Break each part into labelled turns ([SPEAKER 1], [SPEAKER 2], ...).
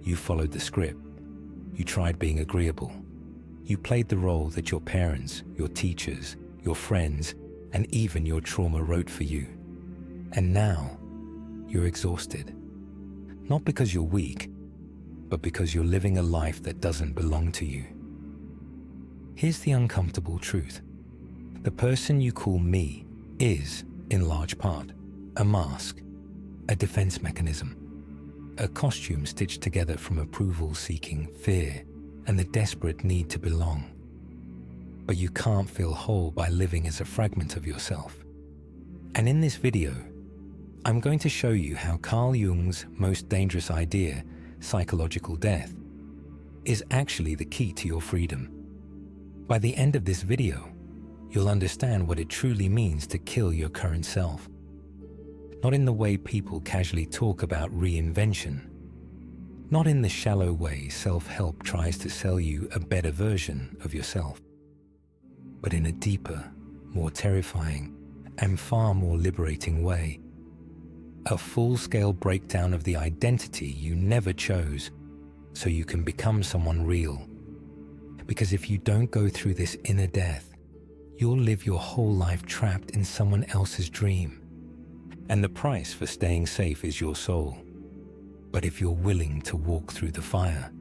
[SPEAKER 1] You followed the script. You tried being agreeable. You played the role that your parents, your teachers, your friends, and even your trauma wrote for you. And now, you're exhausted. Not because you're weak, but because you're living a life that doesn't belong to you. Here's the uncomfortable truth. The person you call me is, in large part, a mask, a defense mechanism, a costume stitched together from approval-seeking fear and the desperate need to belong. But you can't feel whole by living as a fragment of yourself. And in this video, I'm going to show you how Carl Jung's most dangerous idea, psychological death, is actually the key to your freedom. By the end of this video, you'll understand what it truly means to kill your current self. Not in the way people casually talk about reinvention, not in the shallow way self-help tries to sell you a better version of yourself, but in a deeper, more terrifying, and far more liberating way. A full-scale breakdown of the identity you never chose so you can become someone real. Because if you don't go through this inner death, you'll live your whole life trapped in someone else's dream. And the price for staying safe is your soul. But if you're willing to walk through the fire,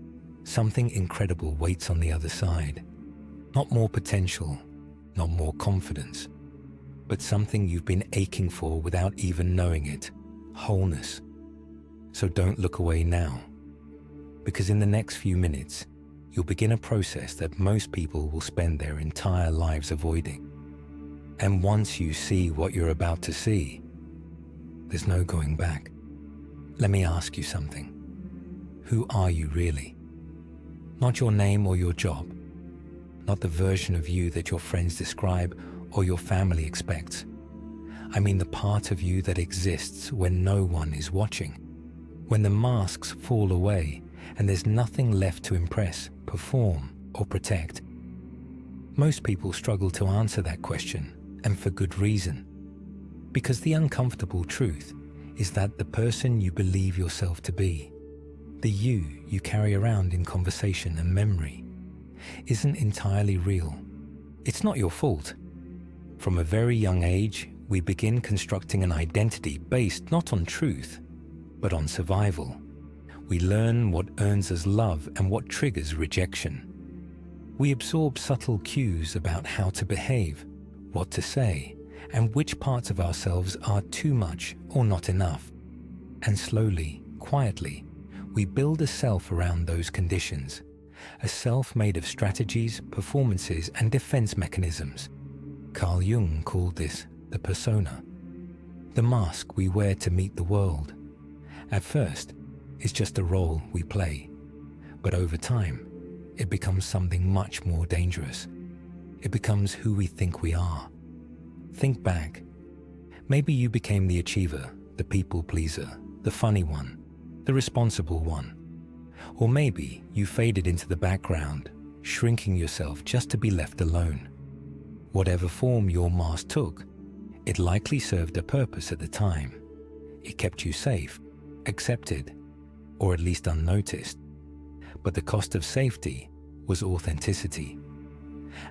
[SPEAKER 1] something incredible waits on the other side. Not more potential, not more confidence, but something you've been aching for without even knowing it, wholeness. So don't look away now, because in the next few minutes, you'll begin a process that most people will spend their entire lives avoiding. And once you see what you're about to see, there's no going back. Let me ask you something. Who are you really? Not your name or your job, not the version of you that your friends describe or your family expects. I mean the part of you that exists when no one is watching, when the masks fall away and there's nothing left to impress, perform, or protect. Most people struggle to answer that question, and for good reason. Because the uncomfortable truth is that the person you believe yourself to be, the you carry around in conversation and memory, isn't entirely real. It's not your fault. From a very young age, we begin constructing an identity based not on truth, but on survival. We learn what earns us love and what triggers rejection. We absorb subtle cues about how to behave, what to say, and which parts of ourselves are too much or not enough. And slowly, quietly, we build a self around those conditions, a self made of strategies, performances, and defense mechanisms. Carl Jung called this the persona, the mask we wear to meet the world. At first, it's just a role we play, but over time, it becomes something much more dangerous. It becomes who we think we are. Think back. Maybe you became the achiever, the people pleaser, the funny one, the responsible one. Or maybe you faded into the background, shrinking yourself just to be left alone. Whatever form your mask took, it likely served a purpose at the time. It kept you safe, accepted, or at least unnoticed. But the cost of safety was authenticity.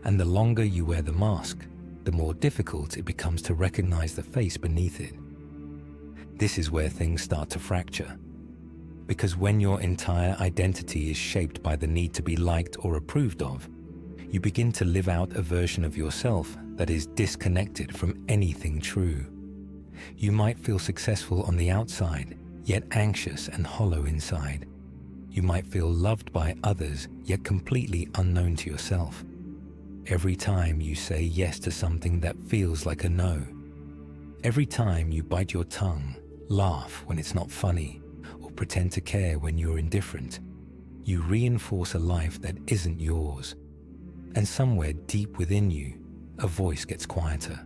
[SPEAKER 1] And the longer you wear the mask, the more difficult it becomes to recognize the face beneath it. This is where things start to fracture. Because when your entire identity is shaped by the need to be liked or approved of, you begin to live out a version of yourself that is disconnected from anything true. You might feel successful on the outside, yet anxious and hollow inside. You might feel loved by others, yet completely unknown to yourself. Every time you say yes to something that feels like a no. Every time you bite your tongue, laugh when it's not funny, or pretend to care when you're indifferent, you reinforce a life that isn't yours. And somewhere deep within you, a voice gets quieter.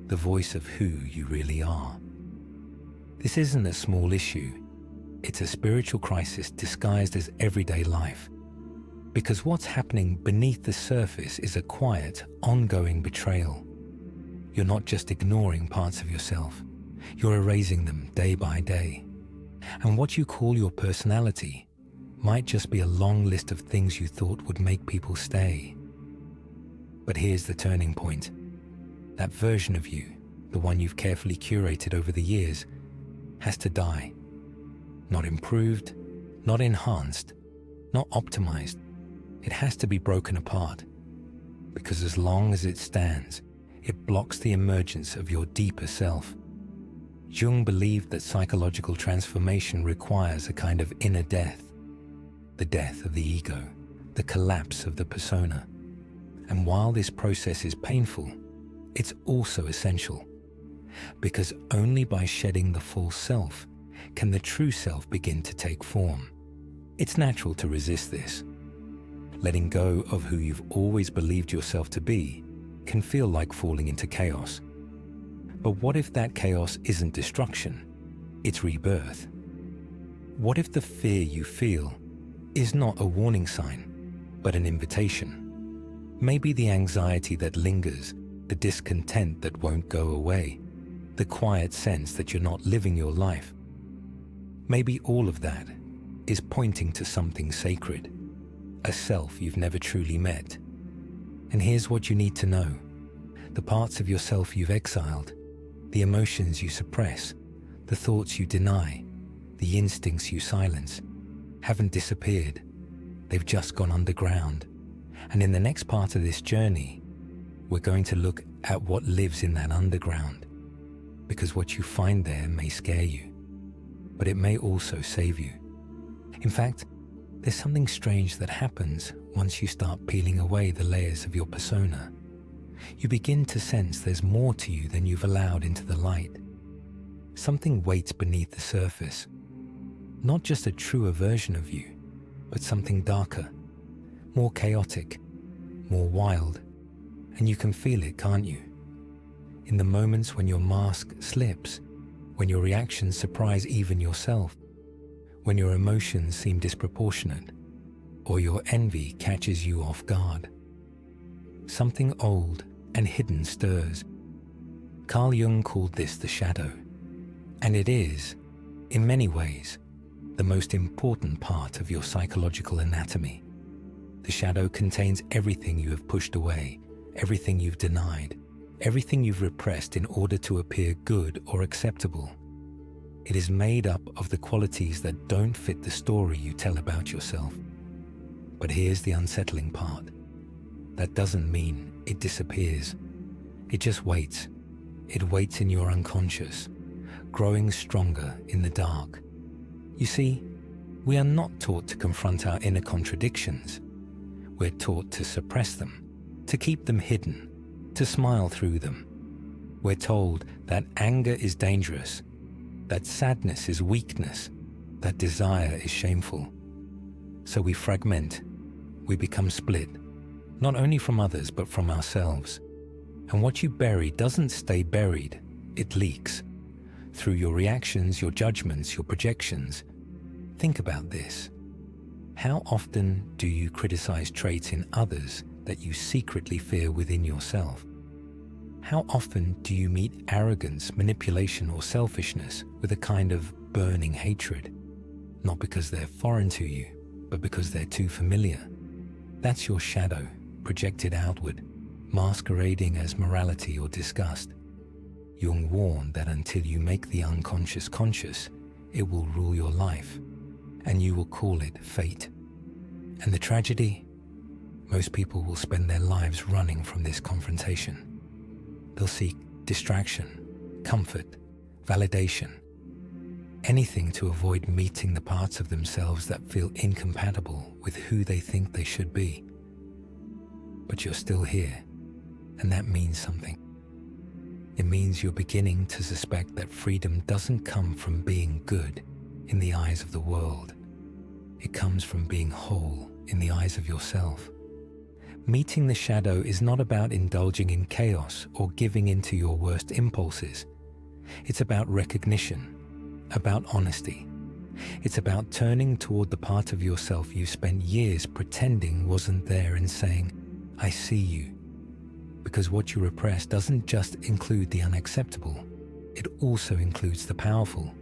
[SPEAKER 1] The voice of who you really are. This isn't a small issue. It's a spiritual crisis disguised as everyday life. Because what's happening beneath the surface is a quiet, ongoing betrayal. You're not just ignoring parts of yourself. You're erasing them day by day. And what you call your personality, might just be a long list of things you thought would make people stay. But here's the turning point. That version of you, the one you've carefully curated over the years, has to die. Not improved, not enhanced, not optimized. It has to be broken apart. Because as long as it stands, it blocks the emergence of your deeper self. Jung believed that psychological transformation requires a kind of inner death. The death of the ego, the collapse of the persona. And while this process is painful, it's also essential. Because only by shedding the false self can the true self begin to take form. It's natural to resist this. Letting go of who you've always believed yourself to be can feel like falling into chaos. But what if that chaos isn't destruction? It's rebirth. What if the fear you feel is not a warning sign, but an invitation? Maybe the anxiety that lingers, the discontent that won't go away, the quiet sense that you're not living your life. Maybe all of that is pointing to something sacred, a self you've never truly met. And here's what you need to know. The parts of yourself you've exiled, the emotions you suppress, the thoughts you deny, the instincts you silence, haven't disappeared. They've just gone underground. And in the next part of this journey, we're going to look at what lives in that underground. Because what you find there may scare you, but it may also save you. In fact, there's something strange that happens once you start peeling away the layers of your persona. You begin to sense there's more to you than you've allowed into the light. Something waits beneath the surface. Not just a truer version of you, but something darker, more chaotic, more wild. And you can feel it, can't you? In the moments when your mask slips, when your reactions surprise even yourself, when your emotions seem disproportionate, or your envy catches you off guard. Something old and hidden stirs. Carl Jung called this the shadow, and it is, in many ways, the most important part of your psychological anatomy. The shadow contains everything you have pushed away, everything you've denied, everything you've repressed in order to appear good or acceptable. It is made up of the qualities that don't fit the story you tell about yourself. But here's the unsettling part. That doesn't mean it disappears. It just waits. It waits in your unconscious, growing stronger in the dark. You see, we are not taught to confront our inner contradictions. We're taught to suppress them, to keep them hidden, to smile through them. We're told that anger is dangerous, that sadness is weakness, that desire is shameful. So we fragment, we become split, not only from others but from ourselves. And what you bury doesn't stay buried, it leaks. Through your reactions, your judgments, your projections. Think about this. How often do you criticize traits in others that you secretly fear within yourself? How often do you meet arrogance, manipulation, or selfishness with a kind of burning hatred? Not because they're foreign to you, but because they're too familiar. That's your shadow, projected outward, masquerading as morality or disgust. Jung warned that until you make the unconscious conscious, it will rule your life, and you will call it fate. And the tragedy? Most people will spend their lives running from this confrontation. They'll seek distraction, comfort, validation, anything to avoid meeting the parts of themselves that feel incompatible with who they think they should be. But you're still here, and that means something. It means you're beginning to suspect that freedom doesn't come from being good in the eyes of the world. It comes from being whole in the eyes of yourself. Meeting the shadow is not about indulging in chaos or giving in to your worst impulses. It's about recognition, about honesty. It's about turning toward the part of yourself you spent years pretending wasn't there and saying, I see you. Because what you repress doesn't just include the unacceptable, it also includes the powerful.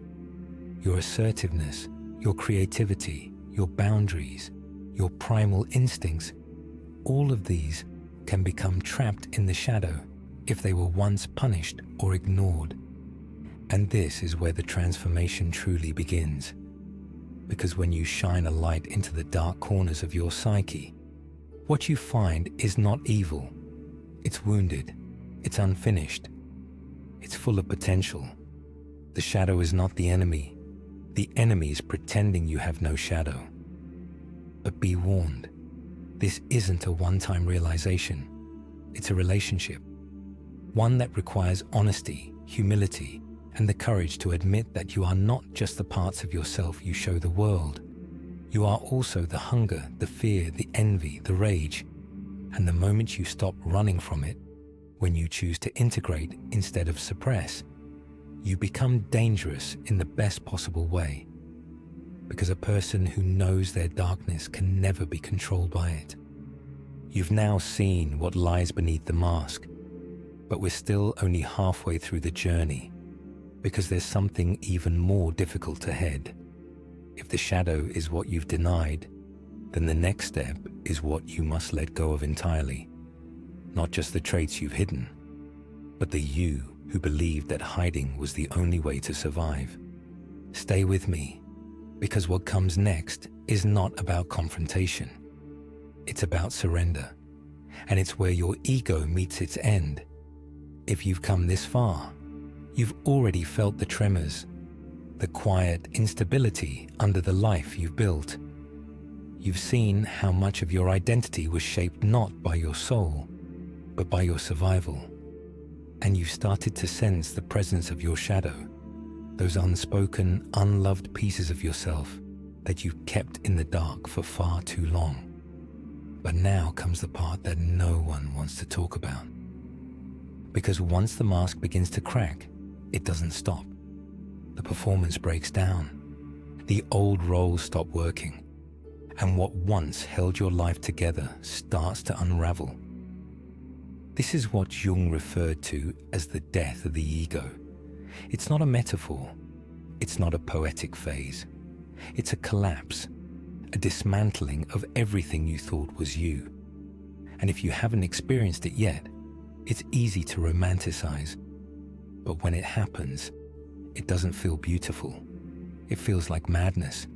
[SPEAKER 1] Your assertiveness, your creativity, your boundaries, your primal instincts, all of these can become trapped in the shadow if they were once punished or ignored. And this is where the transformation truly begins. Because when you shine a light into the dark corners of your psyche, what you find is not evil. It's wounded. It's unfinished. It's full of potential. The shadow is not the enemy. The enemy is pretending you have no shadow. But be warned, this isn't a one-time realization. It's a relationship. One that requires honesty, humility, and the courage to admit that you are not just the parts of yourself you show the world. You are also the hunger, the fear, the envy, the rage. And the moment you stop running from it, when you choose to integrate instead of suppress, you become dangerous in the best possible way. Because a person who knows their darkness can never be controlled by it. You've now seen what lies beneath the mask, but we're still only halfway through the journey, because there's something even more difficult ahead. If the shadow is what you've denied, then the next step is what you must let go of entirely. Not just the traits you've hidden, but the you who believed that hiding was the only way to survive. Stay with me, because what comes next is not about confrontation. It's about surrender, and it's where your ego meets its end. If you've come this far, you've already felt the tremors, the quiet instability under the life you've built. You've seen how much of your identity was shaped not by your soul, but by your survival. And you've started to sense the presence of your shadow, those unspoken, unloved pieces of yourself that you've kept in the dark for far too long. But now comes the part that no one wants to talk about. Because once the mask begins to crack, it doesn't stop. The performance breaks down. The old roles stop working. And what once held your life together starts to unravel. This is what Jung referred to as the death of the ego. It's not a metaphor. It's not a poetic phase. It's a collapse, a dismantling of everything you thought was you. And if you haven't experienced it yet, it's easy to romanticize. But when it happens, it doesn't feel beautiful. It feels like madness.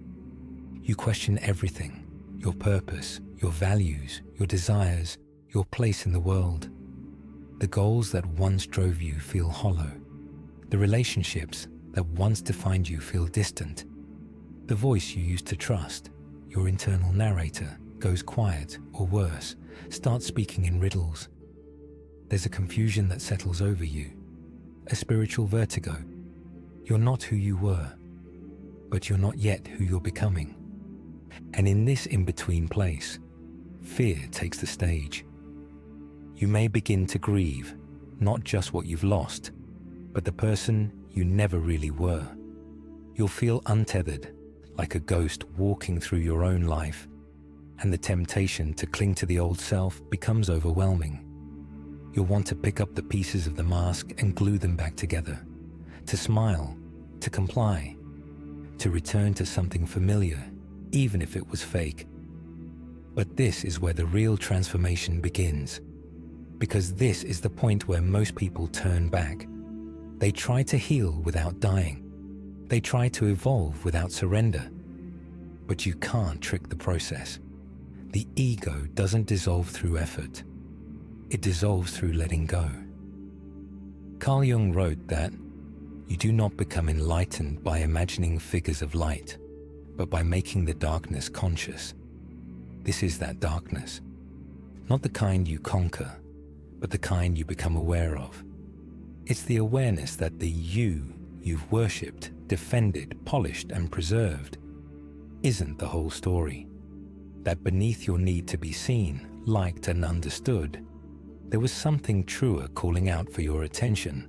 [SPEAKER 1] You question everything, your purpose, your values, your desires, your place in the world. The goals that once drove you feel hollow. The relationships that once defined you feel distant. The voice you used to trust, your internal narrator, goes quiet or worse, starts speaking in riddles. There's a confusion that settles over you, a spiritual vertigo. You're not who you were, but you're not yet who you're becoming. And in this in-between place, fear takes the stage. You may begin to grieve, not just what you've lost, but the person you never really were. You'll feel untethered, like a ghost walking through your own life, and the temptation to cling to the old self becomes overwhelming. You'll want to pick up the pieces of the mask and glue them back together, to smile, to comply, to return to something familiar, even if it was fake. But this is where the real transformation begins, because this is the point where most people turn back. They try to heal without dying. They try to evolve without surrender. But you can't trick the process. The ego doesn't dissolve through effort. It dissolves through letting go. Carl Jung wrote that you do not become enlightened by imagining figures of light, but by making the darkness conscious. This is that darkness. Not the kind you conquer, but the kind you become aware of. It's the awareness that the you you've worshipped, defended, polished, and preserved isn't the whole story. That beneath your need to be seen, liked, and understood, there was something truer calling out for your attention.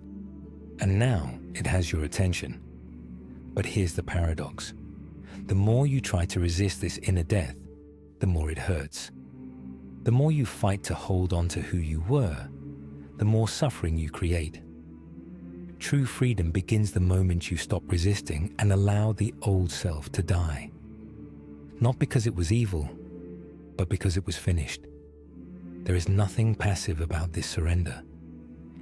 [SPEAKER 1] And now it has your attention. But here's the paradox. The more you try to resist this inner death, the more it hurts. The more you fight to hold on to who you were, the more suffering you create. True freedom begins the moment you stop resisting and allow the old self to die. not because it was evil, but because it was finished. There is nothing passive about this surrender.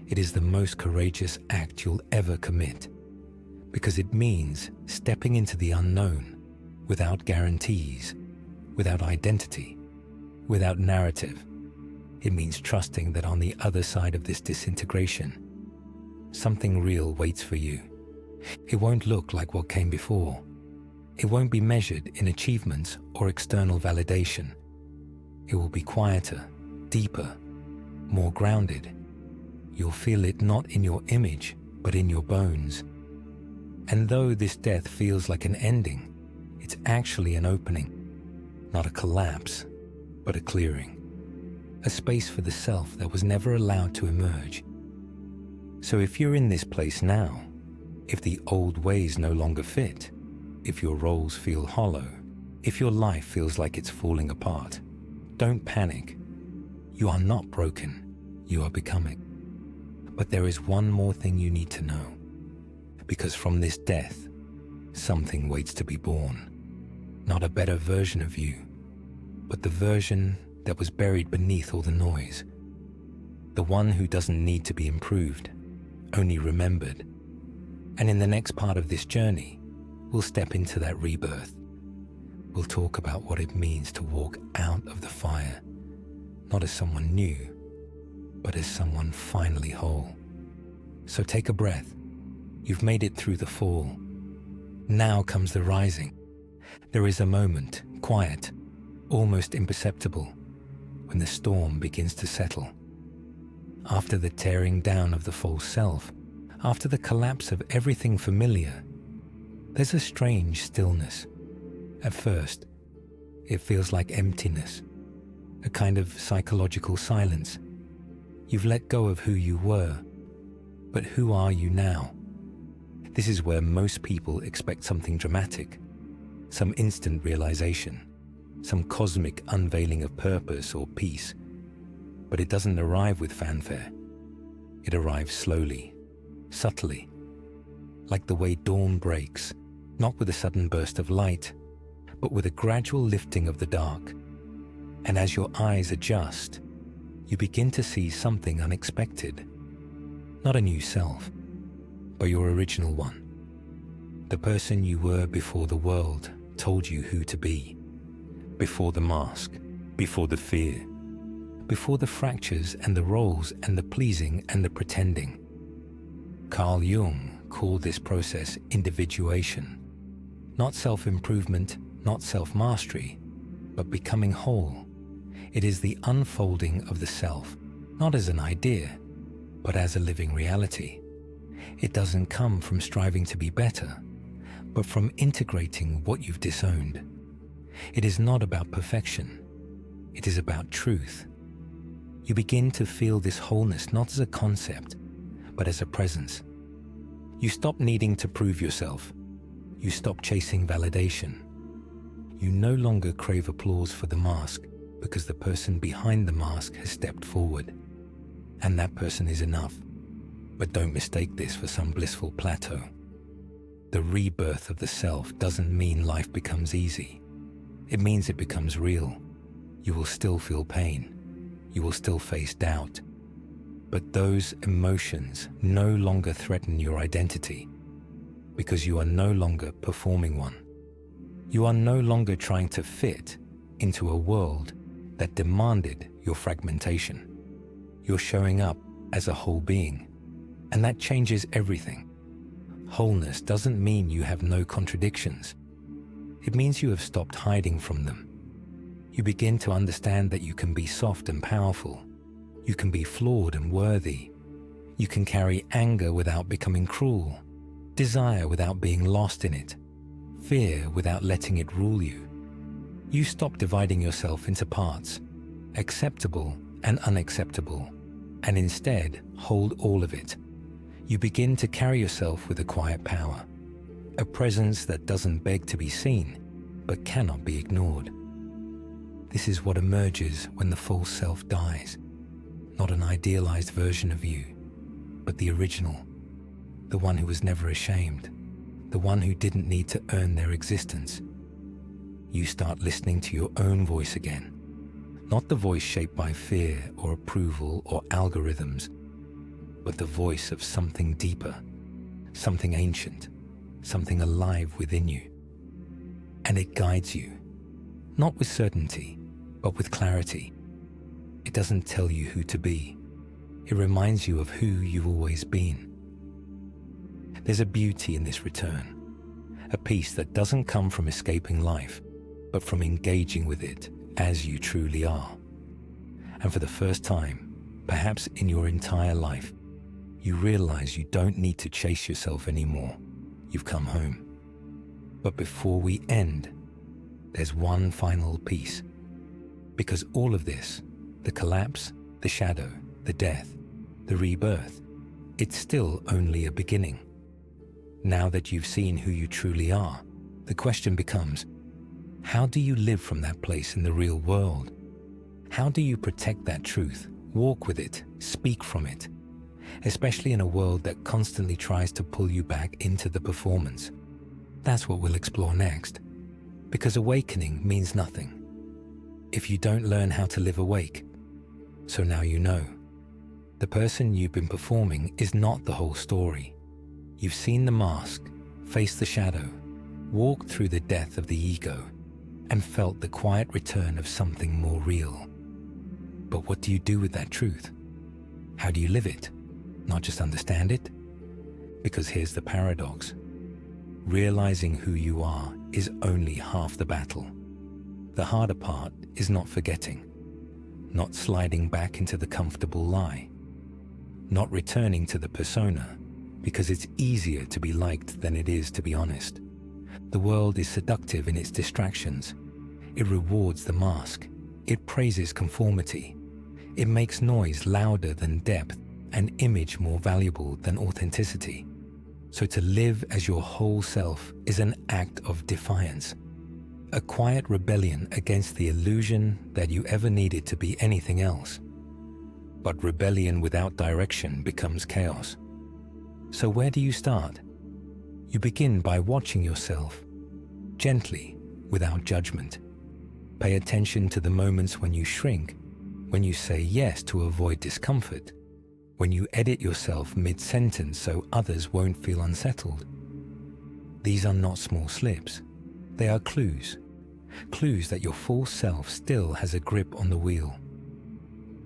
[SPEAKER 1] It is the most courageous act you'll ever commit, because it means stepping into the unknown without guarantees, without identity, without narrative. It means trusting that on the other side of this disintegration, something real waits for you. It won't look like what came before. It won't be measured in achievements or external validation. It will be quieter, deeper, more grounded. You'll feel it not in your image, but in your bones. And though this death feels like an ending, it's actually an opening, not a collapse, but a clearing. A space for the self that was never allowed to emerge. So if you're in this place now, if the old ways no longer fit, if your roles feel hollow, if your life feels like it's falling apart, don't panic. You are not broken, you are becoming. But there is one more thing you need to know, because from this death, something waits to be born. Not a better version of you, but the version that was buried beneath all the noise. The one who doesn't need to be improved, only remembered. And in the next part of this journey, we'll step into that rebirth. We'll talk about what it means to walk out of the fire, not as someone new, but as someone finally whole. So take a breath. You've made it through the fall. Now comes the rising. There is a moment, quiet, almost imperceptible, when the storm begins to settle. After the tearing down of the false self, after the collapse of everything familiar, there's a strange stillness. At first, it feels like emptiness, a kind of psychological silence. You've let go of who you were, but who are you now? This is where most people expect something dramatic, some instant realization, some cosmic unveiling of purpose or peace. But it doesn't arrive with fanfare. It arrives slowly, subtly, like the way dawn breaks, not with a sudden burst of light, but with a gradual lifting of the dark. And as your eyes adjust, you begin to see something unexpected. Not a new self, but your original one. The person you were before the world told you who to be. Before the mask, before the fear, before the fractures and the roles and the pleasing and the pretending. Carl Jung called this process individuation. Not self-improvement, not self-mastery, but becoming whole. It is the unfolding of the self, not as an idea, but as a living reality. It doesn't come from striving to be better, but from integrating what you've disowned. It is not about perfection. It is about truth. You begin to feel this wholeness not as a concept, but as a presence. You stop needing to prove yourself. You stop chasing validation. You no longer crave applause for the mask because the person behind the mask has stepped forward. And that person is enough. But don't mistake this for some blissful plateau. The rebirth of the self doesn't mean life becomes easy. It means it becomes real. You will still feel pain. You will still face doubt. But those emotions no longer threaten your identity because you are no longer performing one. You are no longer trying to fit into a world that demanded your fragmentation. You're showing up as a whole being, and that changes everything. Wholeness doesn't mean you have no contradictions. It means you have stopped hiding from them. You begin to understand that you can be soft and powerful. You can be flawed and worthy. You can carry anger without becoming cruel, desire without being lost in it, fear without letting it rule you. You stop dividing yourself into parts, acceptable and unacceptable, and instead hold all of it. You begin to carry yourself with a quiet power, a presence that doesn't beg to be seen, but cannot be ignored. This is what emerges when the false self dies. Not an idealized version of you, but the original, the one who was never ashamed, the one who didn't need to earn their existence. you start listening to your own voice again. Not the voice shaped by fear or approval or algorithms, but the voice of something deeper, something ancient, something alive within you. And it guides you, not with certainty, but with clarity. It doesn't tell you who to be. It reminds you of who you've always been. There's a beauty in this return, a peace that doesn't come from escaping life, but from engaging with it as you truly are. And for the first time, perhaps in your entire life, you realize you don't need to chase yourself anymore. You've come home. But before we end, there's one final piece. Because all of this, the collapse, the shadow, the death, the rebirth, it's still only a beginning. Now that you've seen who you truly are, the question becomes, how do you live from that place in the real world? How do you protect that truth, walk with it, speak from it? Especially in a world that constantly tries to pull you back into the performance. That's what we'll explore next. Because awakening means nothing if you don't learn how to live awake. So now you know. The person you've been performing is not the whole story. You've seen the mask, faced the shadow, walked through the death of the ego, and felt the quiet return of something more real. But what do you do with that truth? How do you live it? Not just understand it? Because here's the paradox. Realizing who you are is only half the battle. The harder part is not forgetting, not sliding back into the comfortable lie, not returning to the persona, because it's easier to be liked than it is to be honest. The world is seductive in its distractions. It rewards the mask. It praises conformity. It makes noise louder than depth and image more valuable than authenticity. So to live as your whole self is an act of defiance, a quiet rebellion against the illusion that you ever needed to be anything else. But rebellion without direction becomes chaos. So where do you start? You begin by watching yourself, gently, without judgment. Pay attention to the moments when you shrink, when you say yes to avoid discomfort, when you edit yourself mid-sentence so others won't feel unsettled. These are not small slips. They are clues. Clues that your full self still has a grip on the wheel.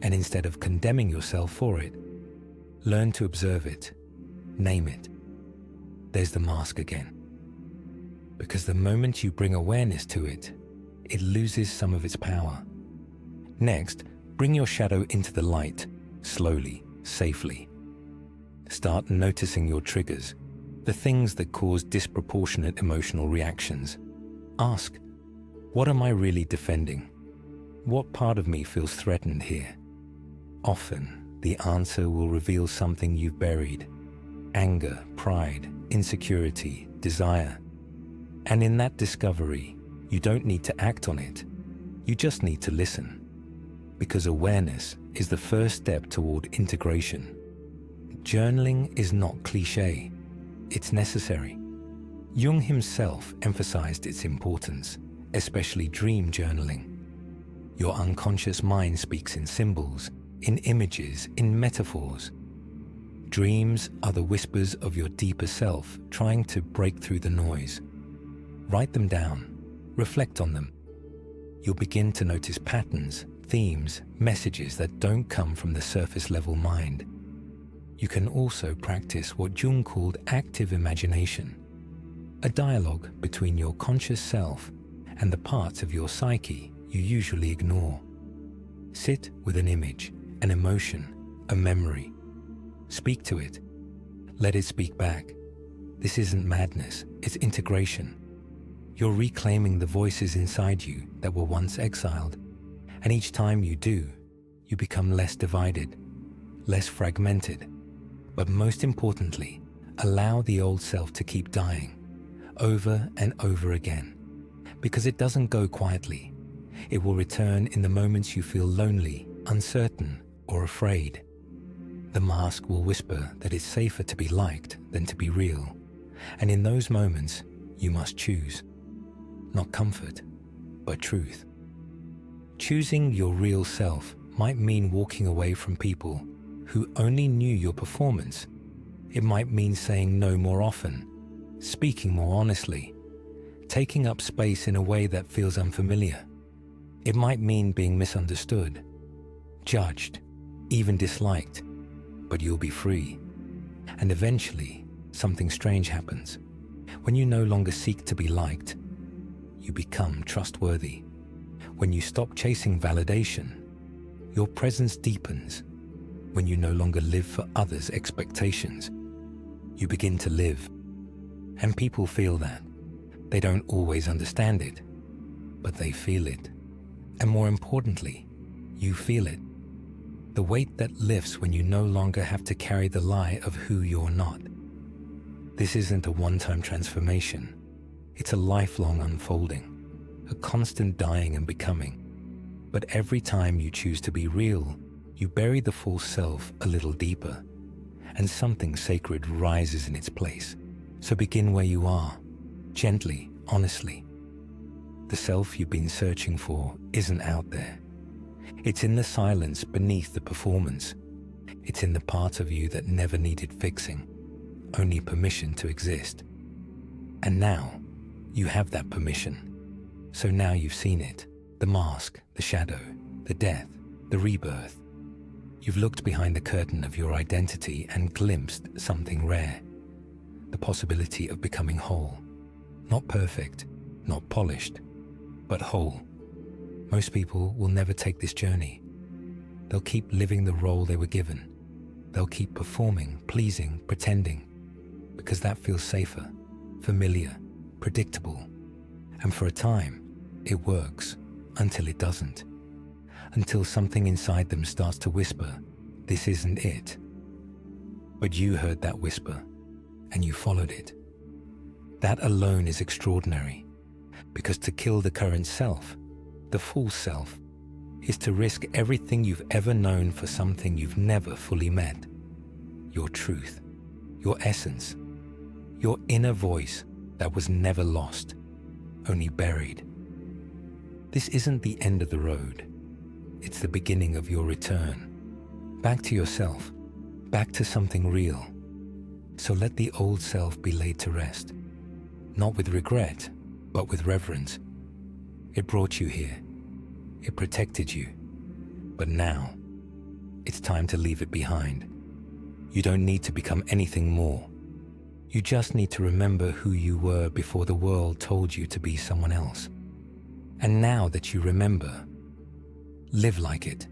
[SPEAKER 1] And instead of condemning yourself for it, learn to observe it, name it. There's the mask again. Because the moment you bring awareness to it, it loses some of its power. Next, bring your shadow into the light, slowly, safely. Start noticing your triggers, the things that cause disproportionate emotional reactions. Ask, what am I really defending? What part of me feels threatened here? Often, the answer will reveal something you've buried. Anger, pride, insecurity, desire. And in that discovery, you don't need to act on it. You just need to listen. Because awareness is the first step toward integration. Journaling is not cliché. It's necessary. Jung himself emphasized its importance, especially dream journaling. Your unconscious mind speaks in symbols, in images, in metaphors. Dreams are the whispers of your deeper self trying to break through the noise. Write them down. Reflect on them. You'll begin to notice patterns, themes, messages that don't come from the surface level mind. You can also practice what Jung called active imagination, a dialogue between your conscious self and the parts of your psyche you usually ignore. Sit with an image, an emotion, a memory. Speak to it. Let it speak back. This isn't madness, it's integration. You're reclaiming the voices inside you that were once exiled. And each time you do, you become less divided, less fragmented. But most importantly, allow the old self to keep dying, over and over again. Because it doesn't go quietly. It will return in the moments you feel lonely, uncertain, or afraid. The mask will whisper that it's safer to be liked than to be real. And in those moments, you must choose. Not comfort, but truth. Choosing your real self might mean walking away from people who only knew your performance. It might mean saying no more often, speaking more honestly, taking up space in a way that feels unfamiliar. It might mean being misunderstood, judged, even disliked, but you'll be free. And eventually, something strange happens. When you no longer seek to be liked, you become trustworthy. When you stop chasing validation, your presence deepens. When you no longer live for others' expectations, you begin to live. And people feel that. They don't always understand it, but they feel it. And more importantly, you feel it. The weight that lifts when you no longer have to carry the lie of who you're not. This isn't a one-time transformation. It's a lifelong unfolding, a constant dying and becoming. But every time you choose to be real, you bury the false self a little deeper, and something sacred rises in its place. So begin where you are, gently, honestly. The self you've been searching for isn't out there. It's in the silence beneath the performance. It's in the part of you that never needed fixing, only permission to exist. And now, you have that permission. So now you've seen it, the mask, the shadow, the death, the rebirth. You've looked behind the curtain of your identity and glimpsed something rare, the possibility of becoming whole. Not perfect, not polished, but whole. Most people will never take this journey. They'll keep living the role they were given. They'll keep performing, pleasing, pretending, because that feels safer, familiar, predictable. And for a time, it works, until it doesn't. Until something inside them starts to whisper, this isn't it. But you heard that whisper, and you followed it. That alone is extraordinary, because to kill the current self, the false self, is to risk everything you've ever known for something you've never fully met. Your truth, your essence, your inner voice that was never lost, only buried. This isn't the end of the road. It's the beginning of your return. Back to yourself, back to something real. So let the old self be laid to rest. Not with regret, but with reverence. It brought you here. It protected you. But now, it's time to leave it behind. You don't need to become anything more. You just need to remember who you were before the world told you to be someone else. And now that you remember, live like it.